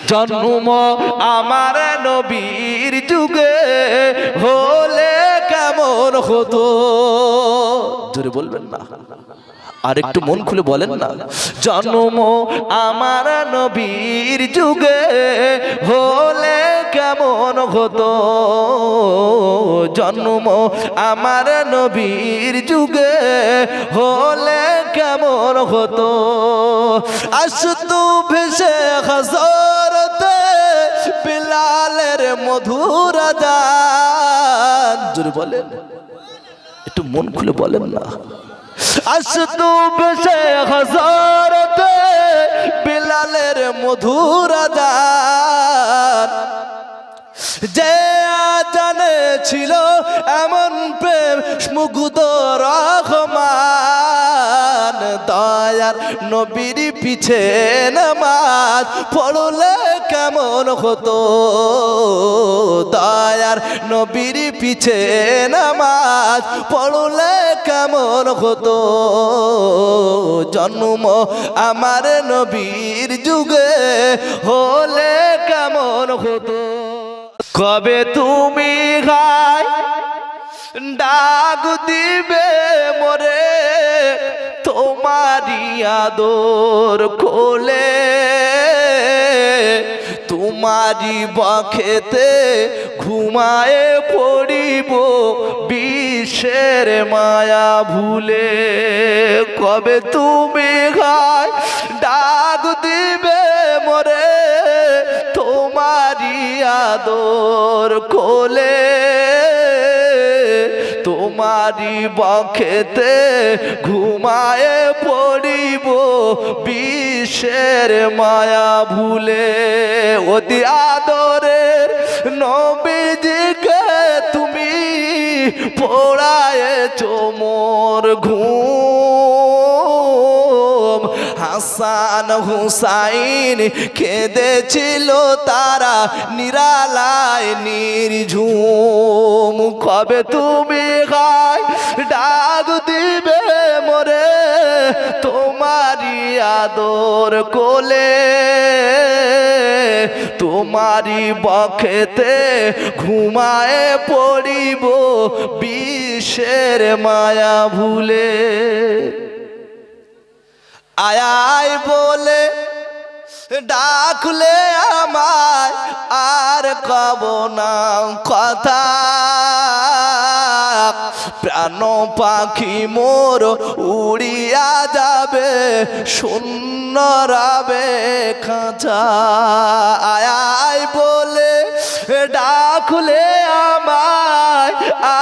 জন্ম আমার নবীর যুগে হলে কেমন হতো। জোরে বলবেন না, আর একটু মন খুলে বলেন না। জন্ম আমার নবীর যুগে হলে কেমন হতো। জন্ম আমার নবীর যুগে হলে কেমন হতো। আসতু ভেসে হযরতে বিলালের মধুর আযান। জোরে বলেন, একটু মন খুলে বলেন না। আসতু ভেসে হযরতে বিলালের মধুর আযান। যে আজানে ছিল এমন প্রেম মুগ্ধ রহমান। দয়ার নবীর পিছে নামাজ পড়লে কেমন হতো। দয়ার নবীর পিছে নামাজ পড়লে কেমন হতো। জন্ম আমার নবীর যুগে হলে কেমন হতো। কবে তুমি গায় ডাক দিবে মোরে তোমারি আদর কোলে। তোমারি বখেতে ঘুমায়ে পড়িব বিশ্বের মায়া ভুলে। কবে তুমি গায় ডাক দিবে মোরে তোমারি আদর কোলে। তোমারি বখেতে ঘুমায়ে পড়িব বিশ্বের মায়া ভুলে। অতি আদরের নবীজিকে তুমি পোড়ায়েছো মোর ঘুম। হাসান হুসাইন কেঁদেছিল তারা নিরালায় নির্ঝুম। কবে তুমি গায় ডাক দিবে মোরে তোমারি আদর কোলে। তোমারি বখেতে ঘুমায়ে পড়িব বিশ্বের মায়া ভুলে। আয় আয় বলে ডাকলে আমায় আর কব না কথা। প্রাণ পাখি মোর উড়িয়া যাবে শূন্য রবে খাঁচা। আয় আয় বলে ডাকলে আমায়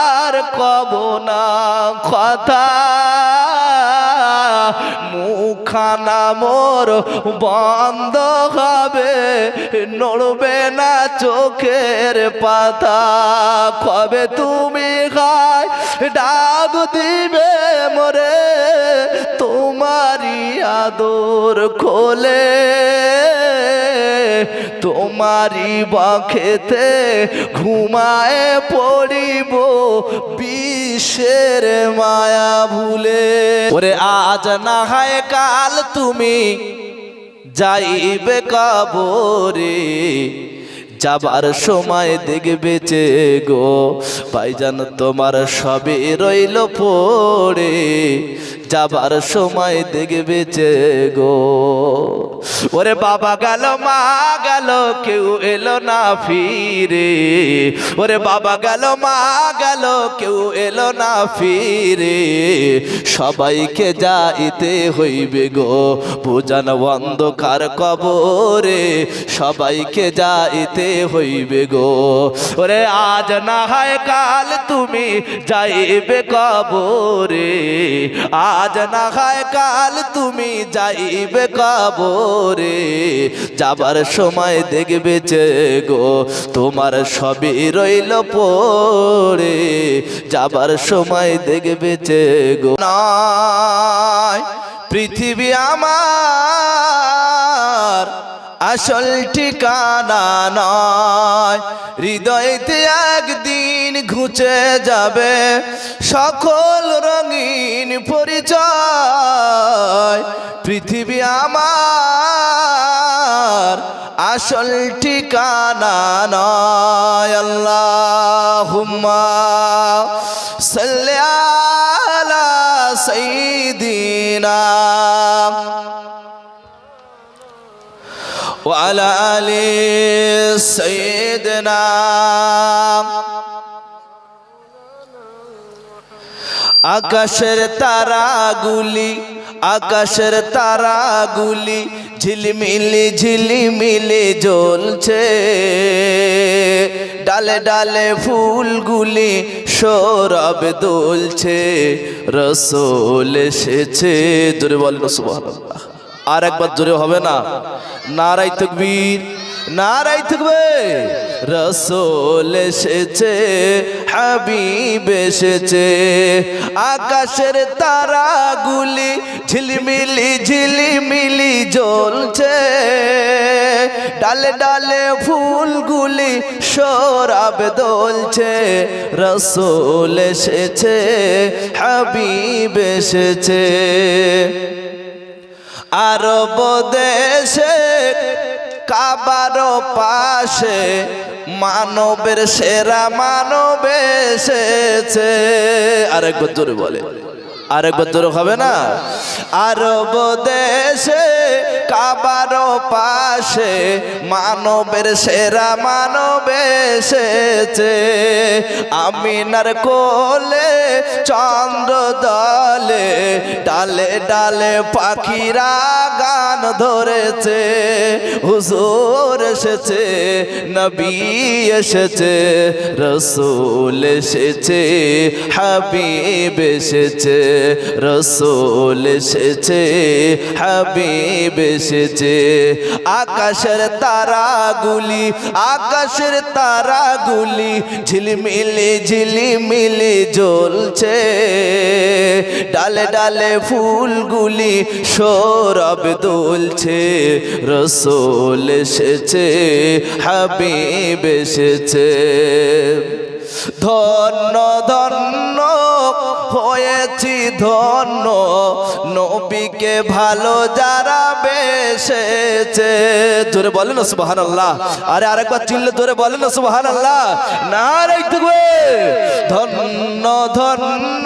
আর কব না কথা। মুখানা মোর বন্ধ হবে নড়বে না চোখের পাতা। কবে তুমি গায় ডাক দিবে মোরে তোমারি আদর কোলে। তোমারি বখেতে ঘুমায়ে পড়িব বিশ্বের মায়া ভুলে। ওরে আজ না হয় কাল তুমি যাইবে কবরে। যাবার সময় দেখবে চে গো ভাইজান তোমার সবে রইল পড়ে। যাবার সময় দেখবে চে গো। ওরে বাবা গেল মা গেল কেউ এলো না ফিরে। ওরে বাবা গেল মা গেল কেউ এলো না ফিরে। সবাইকে যাইতে হইবে গো বুঝান অন্ধকার কবরে। সবাইকে যাইতে হইবে গো। ওরে আজ না হয় কাল তুমি যাইবে কবরে। আজ না হয় কাল তুমি যাইবে কবরে। যাবার সময় দেখবে চে গো তোমার সবই রইল পড়ে। যাবার সময় দেখবে চে গো। নয় পৃথিবী আমার আসল ঠিকানা নয়। হৃদয়তে একদিন ঘুচে যাবে সকল রঙিন পরিচয়। পৃথিবী আমার আসল ঠিকানা নয়। আল্লাহুম্মা সাল্লি আলা সাইয়্যিদিনা ওয়া আলা আলি সাইয়্যিদিনা। আকাশের তারাগুলি আকাশের তারাগুলি ঝিলমিলি ঝিলমিলি জ্বলছে, ডালে ডালে ফুলগুলি সৌরভ দুলছে, রসূল এসেছে। জোরে বলেন সুবহানাল্লাহ। আর একবার জোরে হবে না? নারায়ে তাকবীর, নারায়ে তাকবীর। রসূল এসেছে, হাবিব এসেছে। আকাশের তারাগুলি ঝিলমিলি ঝিলমিলি জ্বলছে, ডালে ডালে ফুলগুলি সৌরভ দোলছে, রসূল এসেছে, হাবিব এসেছে। আরব দেশে কাবার পাশে মানবের সেরা মানব এসেছে। আরেকবার জোরে বলে, আরেকবার জোরে হবে না? আরব দেশে কাবার পাশে মানবের সেরা মানব এসেছে। আমিনার কোলে চন্দ্র দলে ডালে ডালে পাখিরা গান ধরেছে, হুজুর এসেছে, নবী এসেছে, রসূল এসেছে, হাবিব এসেছে, রসূল এসেছে, হাবিব এসেছে। আকাশের তারাগুলি আকাশের তারাগুলি ঝিলমিলি ঝিলমিলি জ্বলছে, ডালে ডালে ফুলগুলি সৌরভ দুলছে, রসূল এসেছে, হাবিব এসেছে। ধন্য ধন্য হয়েছি ধন্য, নবীকে ভালো যারা বেসেছে। জোরে বলেন না সুবহানাল্লাহ। আরে আরেকবার চিল্লে জোরে বলেন না সুবহানাল্লাহ। নারায়ে তাকবীর। ধন্য ধন্য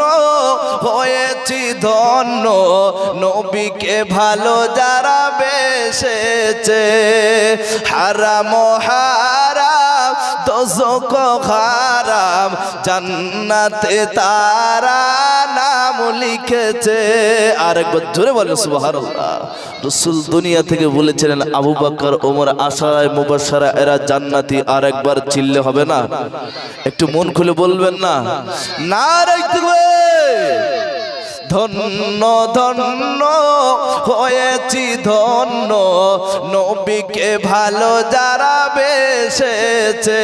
হয়েছি ধন্য, নবীকে ভালো যারা বেসেছে। হারাম হারাম দোজখ হারাম, জান্নাতে তারা নাম লিখেছে। আরেকবার জোরে বলেন সুবহানাল্লাহ। রাসূল দুনিয়া থেকে বলেছিলেন আবু বকর ওমর আশারায়ে মুবাশশারা এরা জান্নাতি। আরেকবার চিল্লে হবে না? একটু মন খুলে বলবেন না? নারায়ে তাকবীর। ধন্য ধন্য হয়েছি ধন্য, নবীকে ভালো যারা বেসেছে।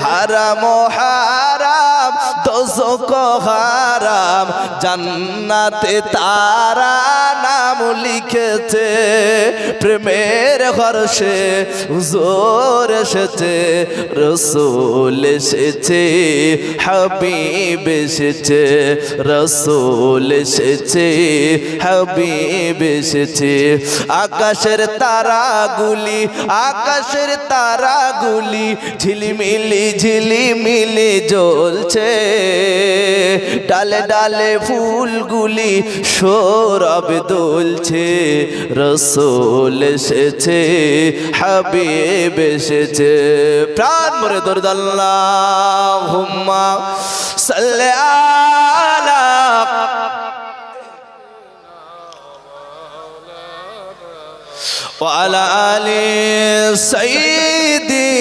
হারাম হারাম দোজখ হারাম, জান্নাতে তারা নাম লিখেছে। প্রেমের হর্ষে হুজুর এসেছে, রসূল এসেছে, হাবিব এসেছে, রসূল এসেছে, হাবিব এসেছে। আকাশের তারাগুলি আকাশের তারাগুলি ঝিলমিলি ঝিলমিলি জ্বলছে, ডালে ডালে ফুলগুলি সৌরভ দুলছে, রসূল এসেছে, হাবিব এসেছে। প্রাণ ভরে দরুদ আল্লাহুম্মা সাল্লি আলা ওয়া আলা আলি সাইয়্যিদিনা।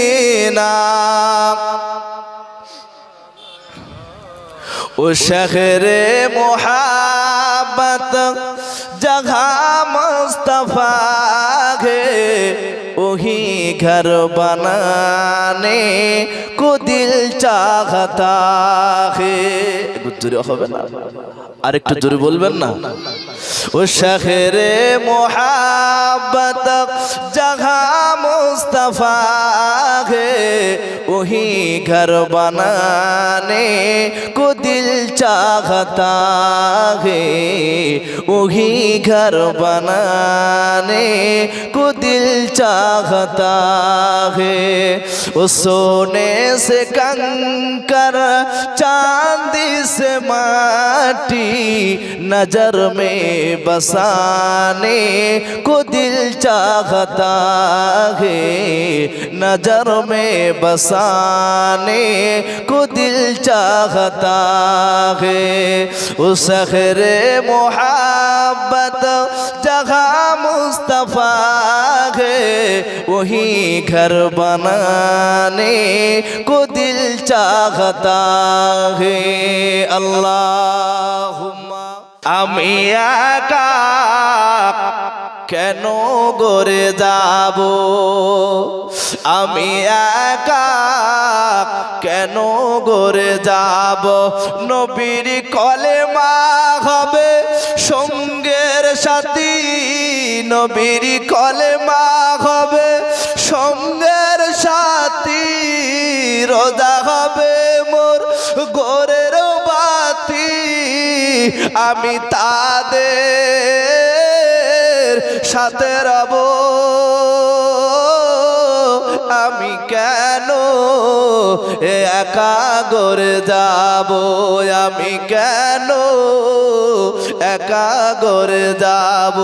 ও শহরে মোহাব্বত जगह मुस्तफा है, वही घर बनाने को दिल चाहता है। জোরে হবে না? আরেকটু জোরে বলবেন না? ओ शहरे मोहब्बत जहाँ मुस्तफा है वही घर बनाने को दिल चाहता है वही घर बनाने को दिल चाहता है वो सोने से कंकर चांदी से माटी नजर में बसाने को दिल चाहता है नजर में बसाने को दिल चाहता है उस शहरे मोहब्बत जहाँ मुस्तफा है वही घर बनाने को दिल चाहता है अल्लाहुम्मा আমি একা কেন গরে যাব আমি একা কেন গরে যাব নবীর কলেমা হবে সঙ্গের সাথী নবীর কলেমা হবে সঙ্গের সাথী রোজা হবে মোর গোরের বাতি আমি তাদের সাথে রব আমি কেন একা গরে যাব আমি কেন একা গরে যাব